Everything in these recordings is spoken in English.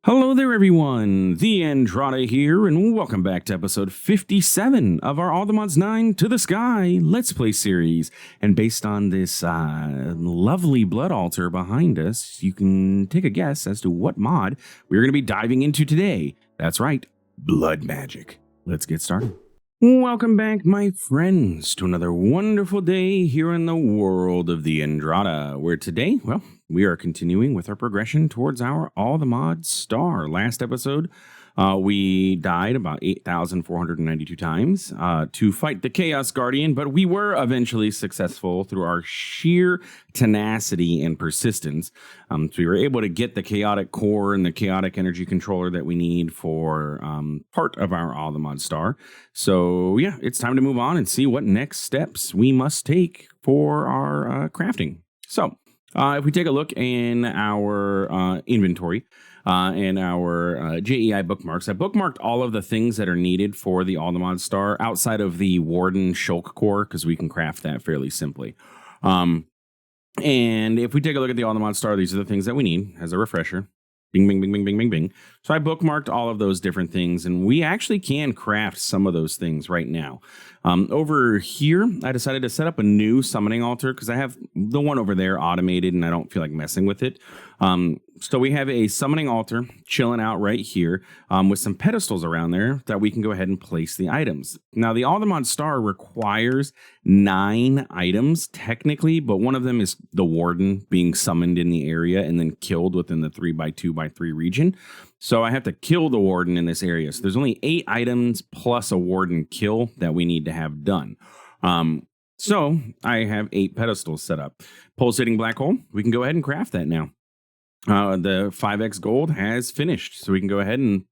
Hello there, everyone. TheAndrata here, and welcome back to episode 57 of our All the Mods 9 to the Sky Let's Play series. And based on this lovely blood altar behind us, you can take a guess as to what mod we're going to be diving into today. That's right, blood magic. Let's get started. Welcome back, my friends, to another wonderful day here in the world of TheAndrata, where today, well, we are continuing with our progression towards our All the Mods star. Last episode, we died about 8,492 times to fight the Chaos Guardian, but we were eventually successful through our sheer tenacity and persistence. So we were able to get the chaotic core and the chaotic energy controller that we need for part of our All the Mods star. So yeah, it's time to move on and see what next steps we must take for our crafting. So if we take a look in our inventory and our JEI bookmarks, I bookmarked all of the things that are needed for the All the Mods star outside of the Warden Shulk core, because we can craft that fairly simply. And if we take a look at the All the Mods star, these are the things that we need as a refresher. Bing, bing, bing, bing, bing, bing, bing. So I bookmarked all of those different things, and we actually can craft some of those things right now. Over here, I decided to set up a new summoning altar because I have the one over there automated, and I don't feel like messing with it. So we have a summoning altar chilling out right here with some pedestals around there that we can go ahead and place the items. Now, the All the Mods star requires 9 items technically, but one of them is the Warden being summoned in the area and then killed within the 3x2x3 region. So I have to kill the Warden in this area. So there's only 8 items plus a Warden kill that we need to have done. So I have 8 pedestals set up. Pulsating black hole, we can go ahead and craft that now. The 5x gold has finished, so we can go ahead and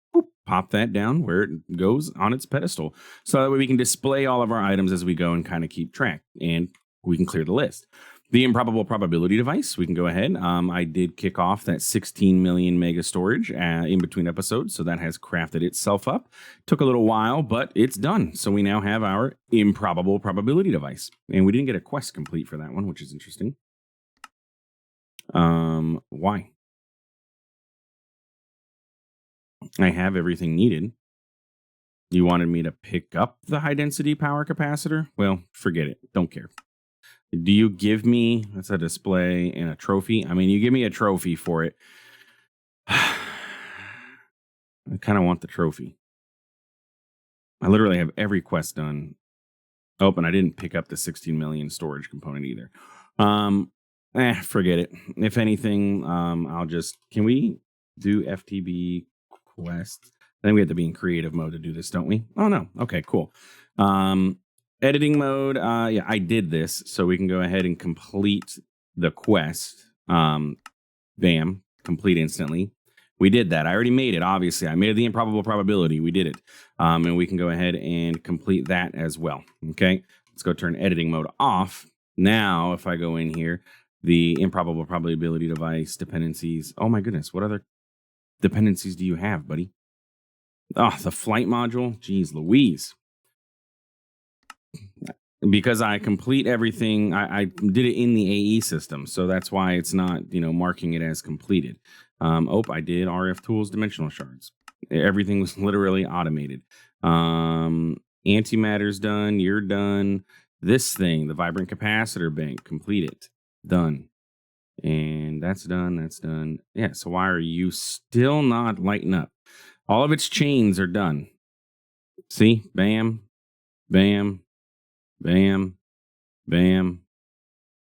pop that down where it goes on its pedestal. So that way we can display all of our items as we go and kind of keep track, and we can clear the list. The improbable probability device, we can go ahead. I did kick off that 16 million mega storage in between episodes, so that has crafted itself up. Took a little while, but it's done. So we now have our improbable probability device, and we didn't get a quest complete for that one, which is interesting. Why? I have everything needed. You wanted me to pick up the high density power capacitor? Well, forget it. Don't care. Do you give me, that's a display and a trophy? I mean, you give me a trophy for it. I kind of want the trophy. I literally have every quest done. Oh, and I didn't pick up the 16 million storage component either. Forget it. If anything, I'll just, can we do FTB quest? Then we have to be in creative mode to do this, don't we? Oh, no. Okay, cool. Editing mode. Yeah, I did this, so we can go ahead and complete the quest. Bam, complete instantly. We did that. I already made it, obviously. I made the improbable probability. We did it. And we can go ahead and complete that as well. Okay, let's go turn editing mode off. Now, if I go in here, the improbable probability device dependencies. Oh my goodness, what other dependencies do you have, buddy? Oh, the flight module. Jeez Louise. Because I complete everything, I did it in the AE system, so that's why it's not, marking it as completed. I did RF tools dimensional shards. Everything was literally automated. Antimatter's done. You're done. This thing, the vibrant capacitor bank, complete it. Done. And that's done. That's done. Yeah. So why are you still not lighting up? All of its chains are done. See? Bam. Bam. Bam. Bam.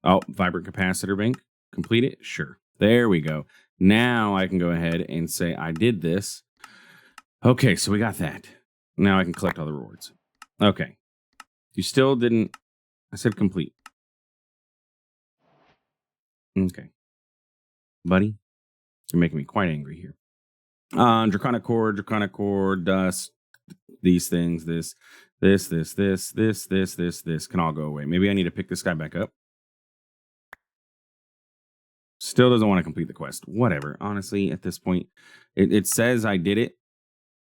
Oh, vibrant capacitor bank. Complete it? Sure. There we go. Now I can go ahead and say I did this. Okay, so we got that. Now I can collect all the rewards. Okay. You still didn't... I said complete. Okay. Buddy, you're making me quite angry here. Draconic core, dust, these things, this can all go away. Maybe I need to pick this guy back up. Still doesn't want to complete the quest. Whatever. Honestly, at this point, it says I did it,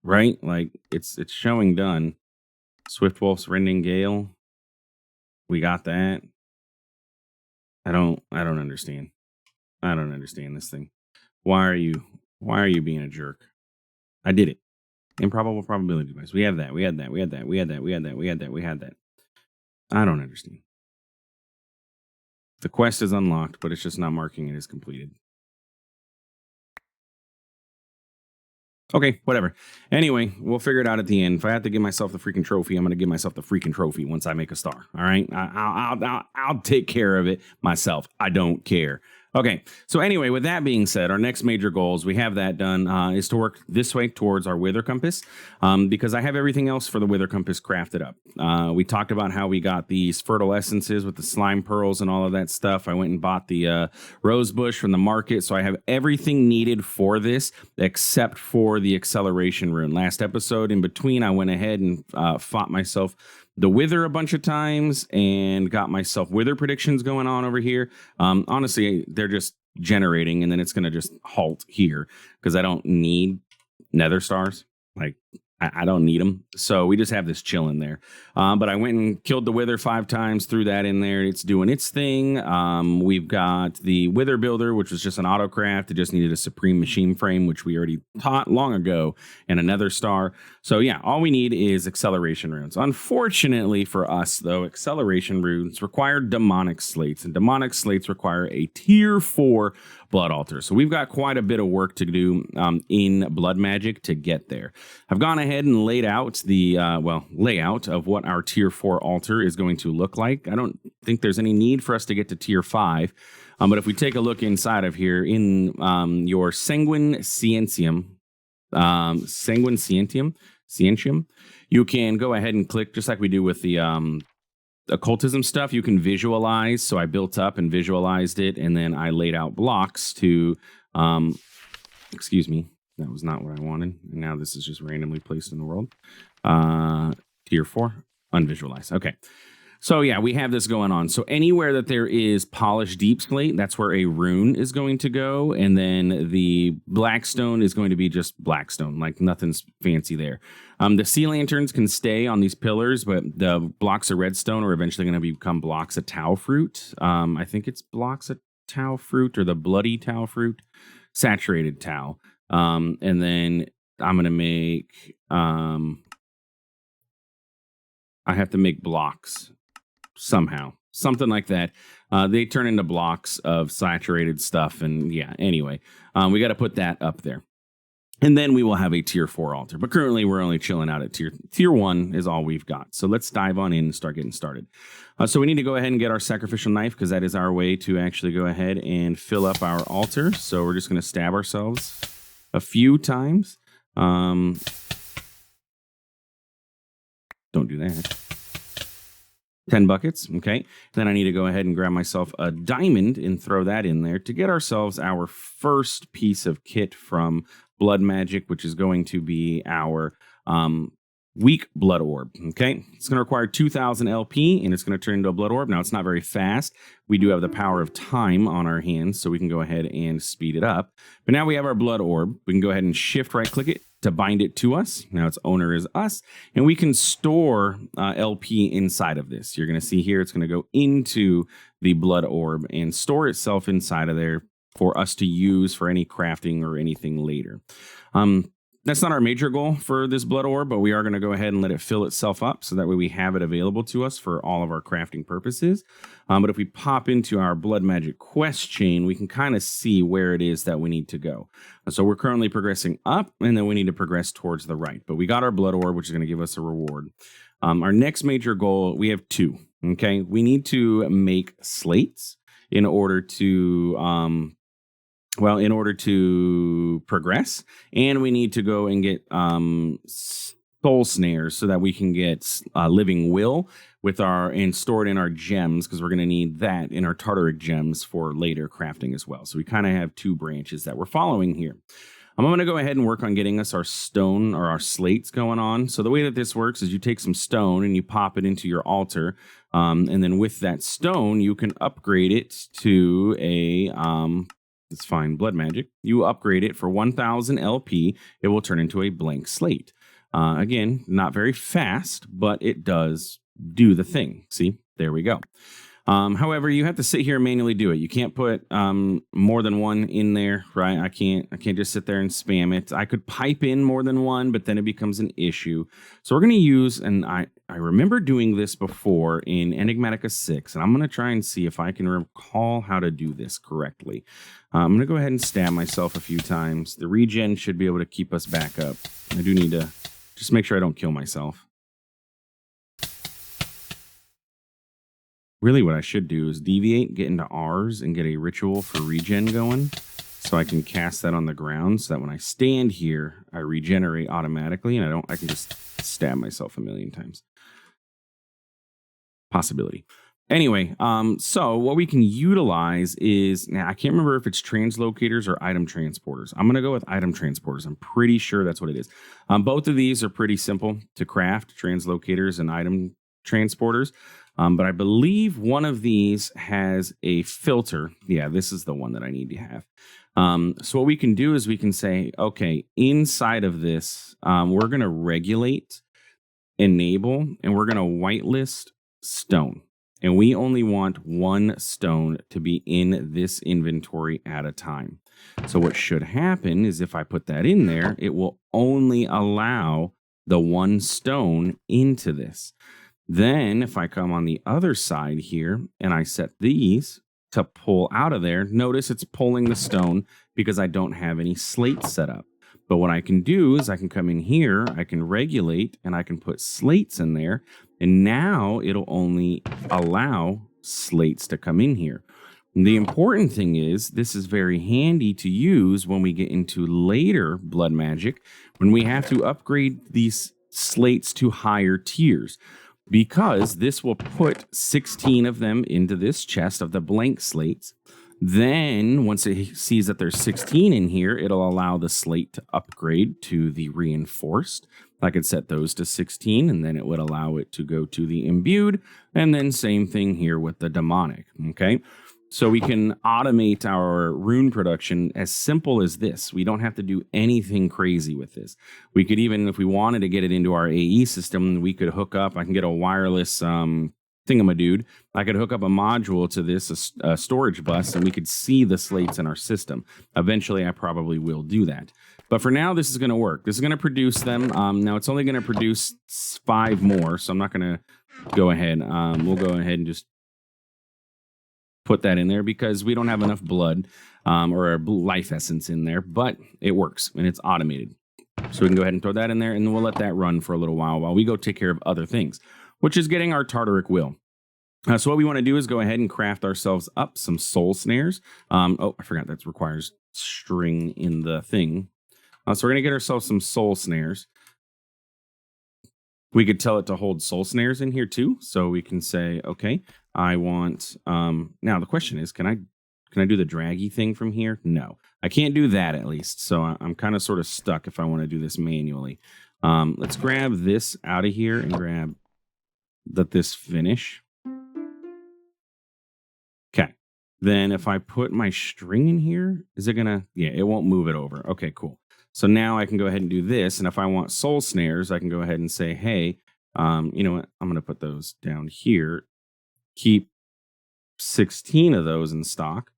right? Like it's showing done. Swiftwolf's Rending Gale. We got that. I don't understand. I don't understand this thing. Why are you Why are you being a jerk? I did it. Improbable probability device. We have that. We had that. We had that. We had that. We had that. We had that. We had that. I don't understand. The quest is unlocked, but it's just not marking it as completed. Okay, whatever. Anyway, we'll figure it out at the end. If I have to give myself the freaking trophy, I'm going to give myself the freaking trophy once I make a star. All right, I'll take care of it myself. I don't care. Okay, so anyway, with that being said, our next major goals, we have that done, is to work this way towards our wither compass, because I have everything else for the wither compass crafted up. We talked about how we got these fertile essences with the slime pearls and all of that stuff. I went and bought the rose bush from the market, so I have everything needed for this except for the acceleration rune. Last episode, in between, I went ahead and fought myself the wither a bunch of times and got myself wither predictions going on over here. Honestly, they're just generating, and then it's going to just halt here because I don't need nether stars. Like, I don't need them. So we just have this chilling there. But I went and killed the wither 5 times, threw that in there. It's doing its thing. We've got the wither builder, which was just an autocraft. It just needed a supreme machine frame, which we already taught long ago, and another star. So yeah, all we need is acceleration runes. Unfortunately for us, though, acceleration runes require demonic slates, and demonic slates require a tier 4 blood altar. So we've got quite a bit of work to do in blood magic to get there. I've gone ahead and laid out the layout of what our tier 4 altar is going to look like. I don't think there's any need for us to get to tier 5. But if we take a look inside of here in your Sanguine Scientium, you can go ahead and click, just like we do with the occultism stuff. You can visualize. So I built up and visualized it, and then I laid out blocks to, excuse me, that was not what I wanted. And now this is just randomly placed in the world. Tier 4, unvisualized. Okay. So yeah, we have this going on. So anywhere that there is polished deep slate, that's where a rune is going to go. And then the blackstone is going to be just blackstone, like nothing's fancy there. The sea lanterns can stay on these pillars, but the blocks of redstone are eventually going to become blocks of tau fruit. I think it's blocks of tau fruit, or the bloody tau fruit, saturated tau. And then I'm going to make, I have to make blocks somehow, something like that. They turn into blocks of saturated stuff. And yeah, anyway, we got to put that up there. And then we will have a tier 4 altar. But currently we're only chilling out at tier 1 is all we've got. So let's dive on in and start getting started. So we need to go ahead and get our sacrificial knife, because that is our way to actually go ahead and fill up our altar. So we're just going to stab ourselves a few times. Don't do that. 10 buckets. Okay. Then I need to go ahead and grab myself a diamond and throw that in there to get ourselves our first piece of kit from blood magic, which is going to be our weak blood orb. Okay. It's going to require 2000 LP, and it's going to turn into a blood orb. Now, it's not very fast. We do have the power of time on our hands, so we can go ahead and speed it up. But now we have our blood orb. We can go ahead and shift right click it to bind it to us. Now its owner is us, and we can store LP inside of this. You're going to see here it's going to go into the blood orb and store itself inside of there for us to use for any crafting or anything later. That's not our major goal for this blood orb, but we are going to go ahead and let it fill itself up, so that way we have it available to us for all of our crafting purposes. But if we pop into our blood magic quest chain, we can kind of see where it is that we need to go. So we're currently progressing up, and then we need to progress towards the right. But we got our blood orb, which is going to give us a reward. Our next major goal, we have 2. Okay, we need to make slates in order to in order to progress, and we need to go and get soul snares so that we can get living will and store it in our gems, because we're going to need that in our Tartaric gems for later crafting as well. So we kind of have 2 branches that we're following here. I'm going to go ahead and work on getting us our stone or our slates going on. So the way that this works is you take some stone and you pop it into your altar. And then with that stone, you can upgrade it to a... it's fine, blood magic. You upgrade it for 1000 LP. It will turn into a blank slate. Again, not very fast, but it does do the thing. See, there we go. However, you have to sit here and manually do it. You can't put more than one in there, right? I can't just sit there and spam it. I could pipe in more than one, but then it becomes an issue. So we're going to use, and I remember doing this before in Enigmatica 6, and I'm going to try and see if I can recall how to do this correctly. I'm going to go ahead and stab myself a few times. The regen should be able to keep us back up. I do need to just make sure I don't kill myself. Really what I should do is deviate, get into R's, and get a ritual for regen going. So I can cast that on the ground so that when I stand here, I regenerate automatically and I can just stab myself a million times. Possibility. Anyway, so what we can utilize is, now I can't remember if it's translocators or item transporters. I'm going to go with item transporters. I'm pretty sure that's what it is. Both of these are pretty simple to craft, translocators and item transporters. But I believe one of these has a filter. Yeah, this is the one that I need to have. So what we can do is we can say, okay, inside of this, we're going to regulate, enable, and we're going to whitelist stone. And we only want one stone to be in this inventory at a time. So what should happen is if I put that in there, it will only allow the one stone into this. Then if I come on the other side here and I set these to pull out of there, notice it's pulling the stone because I don't have any slates set up. But what I can do is I can come in here, I can regulate, and I can put slates in there. And now it'll only allow slates to come in here. And the important thing is this is very handy to use when we get into later blood magic, when we have to upgrade these slates to higher tiers. Because this will put 16 of them into this chest of the blank slates. Then, once it sees that there's 16 in here, it'll allow the slate to upgrade to the reinforced. I could set those to 16, and then it would allow it to go to the imbued. And then same thing here with the demonic, okay? So we can automate our rune production as simple as this. We don't have to do anything crazy with this. We could even, if we wanted to get it into our AE system, we could hook up, I can get a wireless thingamadude. I could hook up a module to this, a storage bus, and we could see the slates in our system. Eventually, I probably will do that. But for now, this is going to work. This is going to produce them. Now, it's only going to produce 5 more, so I'm not going to go ahead. We'll go ahead and just put that in there because we don't have enough blood or a life essence in there, but it works and it's automated. So we can go ahead and throw that in there, and then we'll let that run for a little while we go take care of other things, which is getting our Tartaric Will. So what we want to do is go ahead and craft ourselves up some soul snares. Oh, I forgot that requires string in the thing. So we're going to get ourselves some soul snares. We could tell it to hold soul snares in here too. So we can say, okay, I want, now the question is, can I do the draggy thing from here? No, I can't do that at least. So I'm kind of sort of stuck if I want to do this manually. Let's grab this out of here and grab this finish. Okay. Then if I put my string in here, is it gonna, yeah, it won't move it over. Okay, cool. So now I can go ahead and do this. And if I want soul snares, I can go ahead and say, hey, you know what? I'm going to put those down here. Keep 16 of those in stock.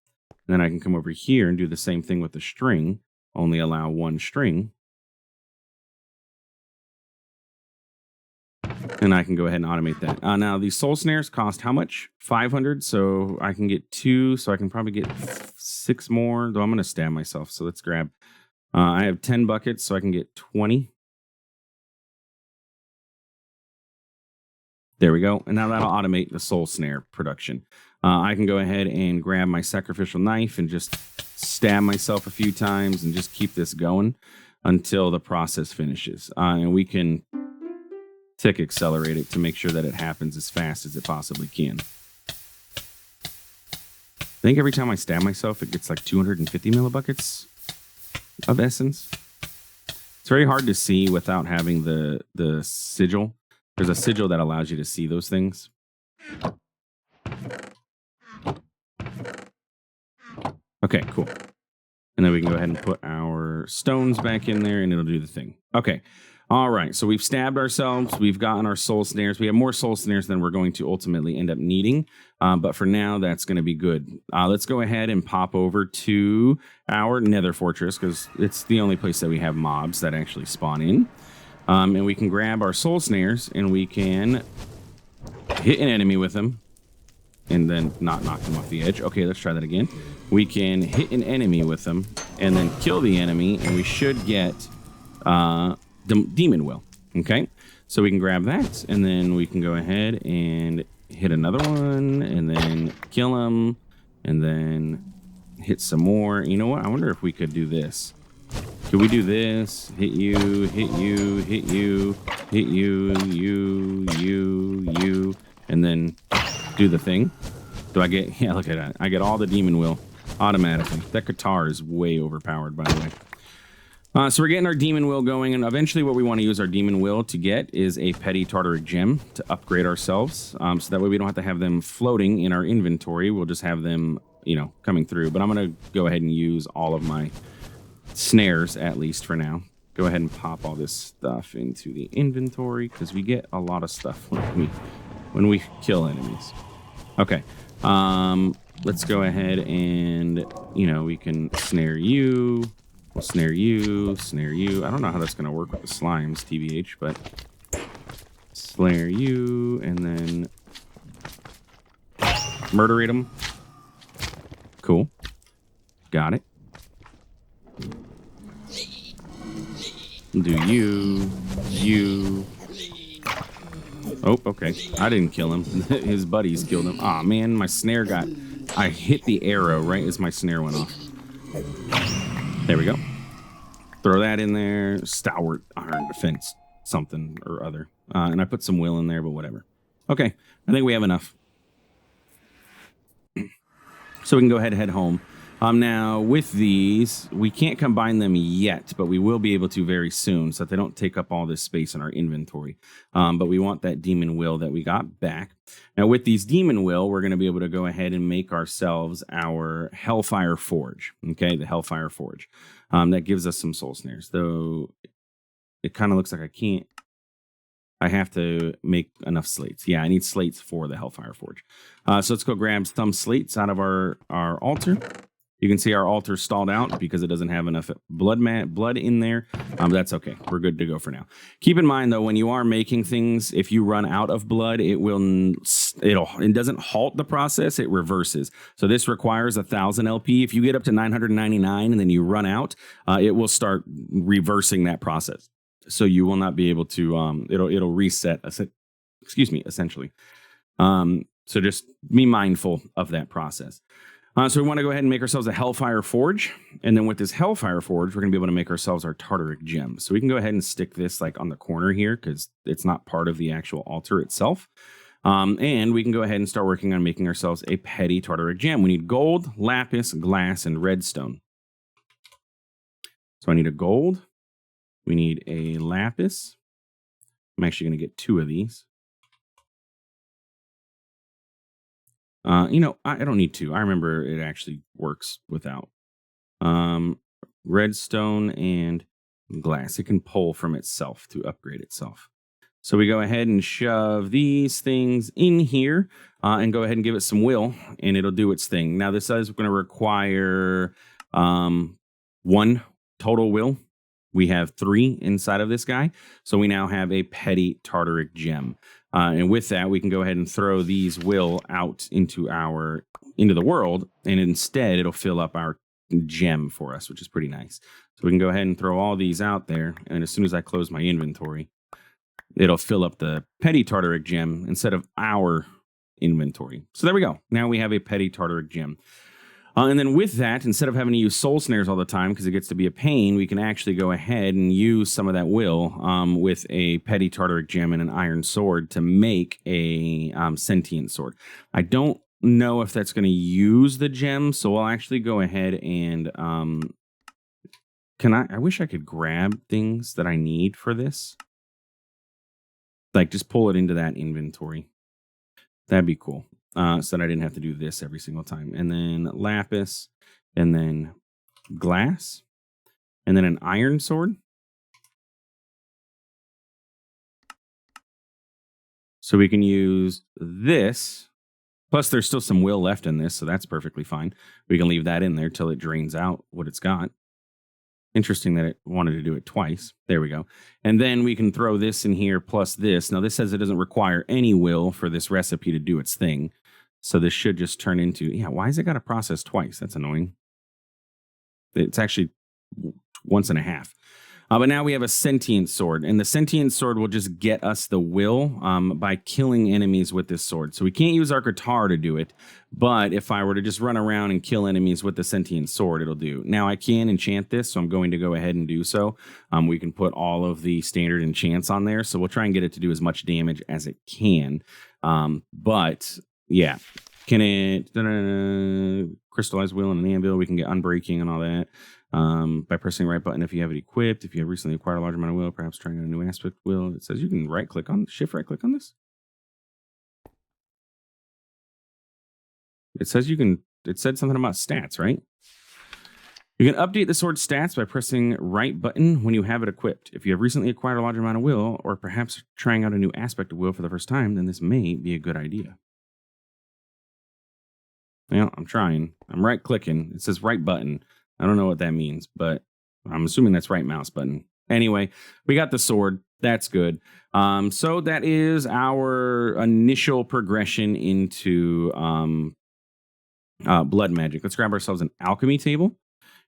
And then I can come over here and do the same thing with the string. Only allow one string. And I can go ahead and automate that. Now, these soul snares cost how much? 500. So I can get 2. So I can probably get 6 more. Though I'm going to stab myself. So let's grab. I have 10 buckets, so I can get 20. There we go. And now that'll automate the soul snare production. I can go ahead and grab my sacrificial knife and just stab myself a few times and just keep this going until the process finishes. And we can tick accelerate it to make sure that it happens as fast as it possibly can. I think every time I stab myself, it gets like 250 millibuckets of essence. It's very hard to see without having the sigil. There's a sigil that allows you to see those things. Okay, cool. And then we can go ahead and put our stones back in there and it'll do the thing. Okay. All right, so we've stabbed ourselves. We've gotten our soul snares. We have more soul snares than we're going to ultimately end up needing. But for now, that's going to be good. Let's go ahead and pop over to our nether fortress because it's the only place that we have mobs that actually spawn in. And we can grab our soul snares and we can hit an enemy with them and then not knock them off the edge. Okay, let's try that again. We can hit an enemy with them and then kill the enemy, and we should get demon will. Okay, so we can grab that and then we can go ahead and hit another one and then kill him and then hit some more. You know what? I wonder if we could do this. Could we do this? Hit you, hit you, hit you, hit you, you, and then do the thing. Do I get, yeah, look at that. I get all the demon will automatically. That guitar is way overpowered, by the way. So we're getting our demon will going, and eventually what we want to use our demon will to get is a petty Tartaric gem to upgrade ourselves. So that way we don't have to have them floating in our inventory. We'll just have them, you know, coming through. But I'm going to go ahead and use all of my snares, at least for now. Go ahead and pop all this stuff into the inventory because we get a lot of stuff when we kill enemies. Okay. Let's go ahead and, you know, we can snare you. We'll snare you, snare you. I don't know how that's going to work with the slimes, TBH, but snare you and then murderate them. Cool. Got it. Do you. Oh, okay. I didn't kill him. His buddies killed him. Aw, man, my snare got... I hit the arrow right as my snare went off. There we go. Throw that in there. Stalwart iron defense. Something or other. And I put some will in there, but whatever. Okay. I think we have enough. So we can go ahead and head home. Now, with these, we can't combine them yet, but we will be able to very soon so that they don't take up all this space in our inventory. But we want that demon will that we got back. Now, with these demon will, we're going to be able to go ahead and make ourselves our Hellfire Forge. Okay, the Hellfire Forge. That gives us some soul snares, though it kind of looks like I can't. I have to make enough slates. Yeah, I need slates for the Hellfire Forge. So let's go grab some slates out of our altar. You can see our altar stalled out because it doesn't have enough blood in there. That's okay. We're good to go for now. Keep in mind, though, when you are making things, if you run out of blood, it doesn't halt the process. It reverses. So this requires 1,000 LP. If you get up to 999 and then you run out, it will start reversing that process. So you will not be able to. It'll reset. Essentially. So just be mindful of that process. So we want to go ahead and make ourselves a Hellfire Forge. And then with this Hellfire Forge, we're going to be able to make ourselves our Tartaric gem. So we can go ahead and stick this like on the corner here because it's not part of the actual altar itself. And we can go ahead and start working on making ourselves a petty Tartaric gem. We need gold, lapis, glass, and redstone. So I need a gold. We need a lapis. I'm actually going to get 2 of these. I don't need 2. I remember it actually works without. Redstone and glass. It can pull from itself to upgrade itself. So we go ahead and shove these things in here and go ahead and give it some will, and it'll do its thing. Now, this is going to require 1 total will. We have 3 inside of this guy. So we now have a petty Tartaric gem. And with that, we can go ahead and throw these will out into the world. And instead, it'll fill up our gem for us, which is pretty nice. So we can go ahead and throw all these out there. And as soon as I close my inventory, it'll fill up the petty Tartaric gem instead of our inventory. So there we go. Now we have a petty Tartaric gem. And then with that, instead of having to use soul snares all the time because it gets to be a pain, we can actually go ahead and use some of that will with a petty Tartaric gem and an iron sword to make a sentient sword. I don't know if that's going to use the gem, so I'll actually go ahead and I wish I could grab things that I need for this. Like just pull it into that inventory. That'd be cool. So that I didn't have to do this every single time. And then lapis, and then glass, and then an iron sword. So we can use this. Plus, there's still some will left in this, so that's perfectly fine. We can leave that in there till it drains out what it's got. Interesting that it wanted to do it twice. There we go. And then we can throw this in here plus this. Now, this says it doesn't require any will for this recipe to do its thing. So this should just turn into, yeah, why has it got to process twice? That's annoying. It's actually once and a half. But now we have a sentient sword, and the sentient sword will just get us the will by killing enemies with this sword. So we can't use our guitar to do it, but if I were to just run around and kill enemies with the sentient sword, it'll do. Now I can enchant this, so I'm going to go ahead and do so. We can put all of the standard enchants on there, so we'll try and get it to do as much damage as it can. But yeah, can it crystallize will and an anvil? We can get unbreaking and all that. By pressing the right button if you have it equipped. If you have recently acquired a large amount of will, perhaps trying out a new aspect will. It says you can shift right click on this. It says it said something about stats, right? You can update the sword's stats by pressing right button when you have it equipped. If you have recently acquired a large amount of will, or perhaps trying out a new aspect of will for the first time, then this may be a good idea. Well, I'm trying. I'm right clicking. It says right button. I don't know what that means, but I'm assuming that's right mouse button. Anyway, we got the sword. That's good. So that is our initial progression into blood magic. Let's grab ourselves an alchemy table,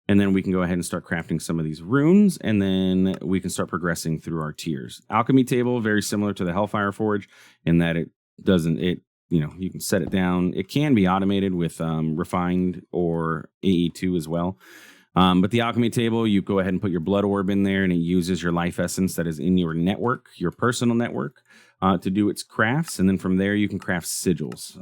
and then we can go ahead and start crafting some of these runes, and then we can start progressing through our tiers. Alchemy table, very similar to the Hellfire Forge in that you can set it down. It can be automated with refined or AE2 as well. But the alchemy table, you go ahead and put your blood orb in there, and it uses your life essence that is in your network, your personal network, to do its crafts. And then from there, you can craft sigils.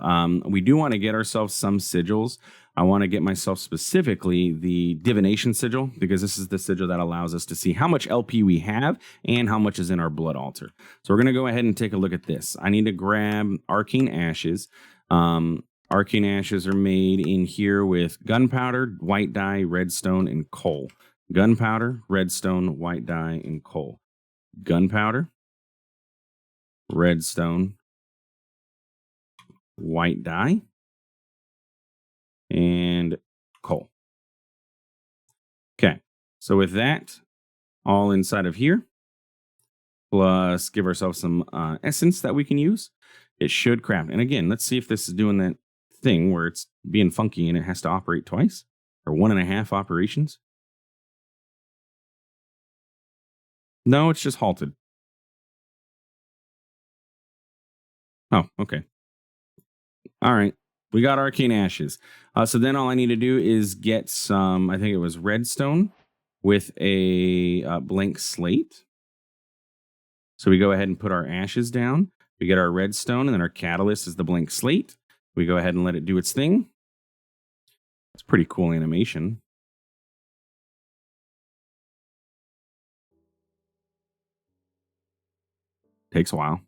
We do want to get ourselves some sigils. I want to get myself specifically the divination sigil, because this is the sigil that allows us to see how much LP we have and how much is in our blood altar. So we're going to go ahead and take a look at this. I need to grab arcane ashes. Arcane ashes are made in here with gunpowder, white dye, redstone, and coal. Gunpowder, redstone, white dye, and coal. Gunpowder, redstone, white dye, and coal. Okay, so with that all inside of here, plus give ourselves some essence that we can use, it should craft. And again, let's see if this is doing that thing where it's being funky and it has to operate twice or 1.5 operations. No, it's just halted. Oh, okay. All right. We got arcane ashes. So then all I need to do is get some, I think it was redstone with a blank slate. So we go ahead and put our ashes down. We get our redstone, and then our catalyst is the blank slate. We go ahead and let it do its thing. It's a pretty cool animation. Takes a while.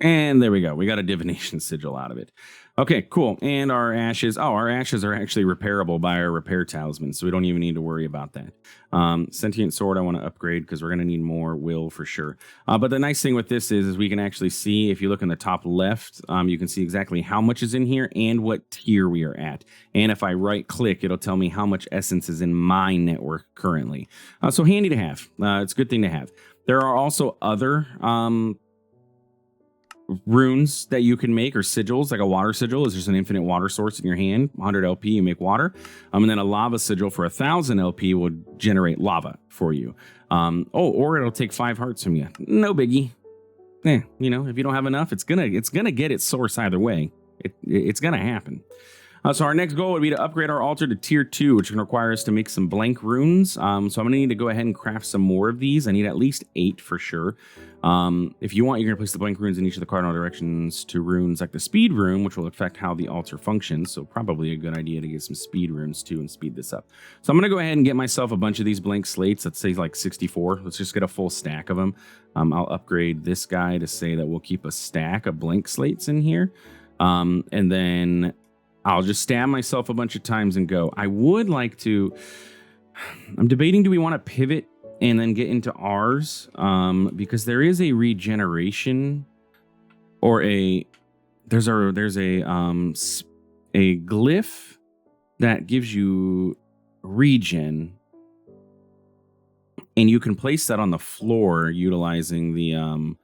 And there we go. We got a divination sigil out of it. Okay, cool. And our ashes. Oh, our ashes are actually repairable by our repair talisman, so we don't even need to worry about that. Sentient sword I want to upgrade because we're going to need more will for sure. But the nice thing with this is we can actually see, if you look in the top left, you can see exactly how much is in here and what tier we are at. And if I right click, it'll tell me how much essence is in my network currently. So handy to have. It's a good thing to have. There are also other runes that you can make, or sigils. Like a water sigil is just an infinite water source in your hand. 100 LP, you make water. And then a lava sigil for 1,000 LP will generate lava for you. Or it'll take 5 hearts from you. No biggie. If you don't have enough, it's gonna get its source either way. It's gonna happen. So our next goal would be to upgrade our altar to tier 2, which can require us to make some blank runes. So I'm going to need to go ahead and craft some more of these. I need at least 8 for sure. If you want, you're going to place the blank runes in each of the cardinal directions to runes like the speed rune, which will affect how the altar functions. So probably a good idea to get some speed runes too and speed this up. So I'm going to go ahead and get myself a bunch of these blank slates. Let's say like 64. Let's just get a full stack of them. I'll upgrade this guy to say that we'll keep a stack of blank slates in here. And then I'll just stab myself a bunch of times and go. I would like to, I'm debating, do we want to pivot and then get into R's, because there is a regeneration or there's a glyph that gives you regen, and you can place that on the floor utilizing the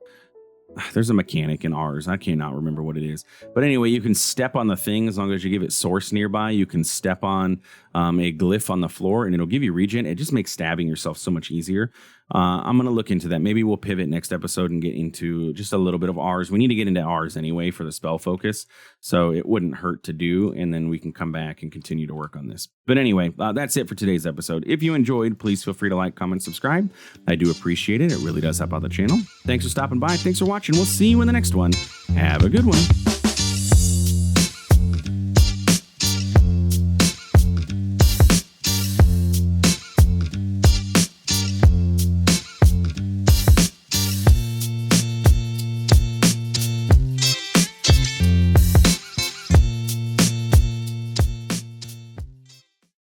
there's a mechanic in R's. I cannot remember what it is. But anyway, you can step on the thing as long as you give it source nearby. You can step on a glyph on the floor and it'll give you regen. It just makes stabbing yourself so much easier. I'm going to look into that. Maybe we'll pivot next episode and get into just a little bit of R's. We need to get into R's anyway for the spell focus, so it wouldn't hurt to do, and then we can come back and continue to work on this. But anyway, that's it for today's episode. If you enjoyed, please feel free to like, comment, subscribe. I do appreciate it. It really does help out the channel. Thanks for stopping by. Thanks for watching. We'll see you in the next one. Have a good one.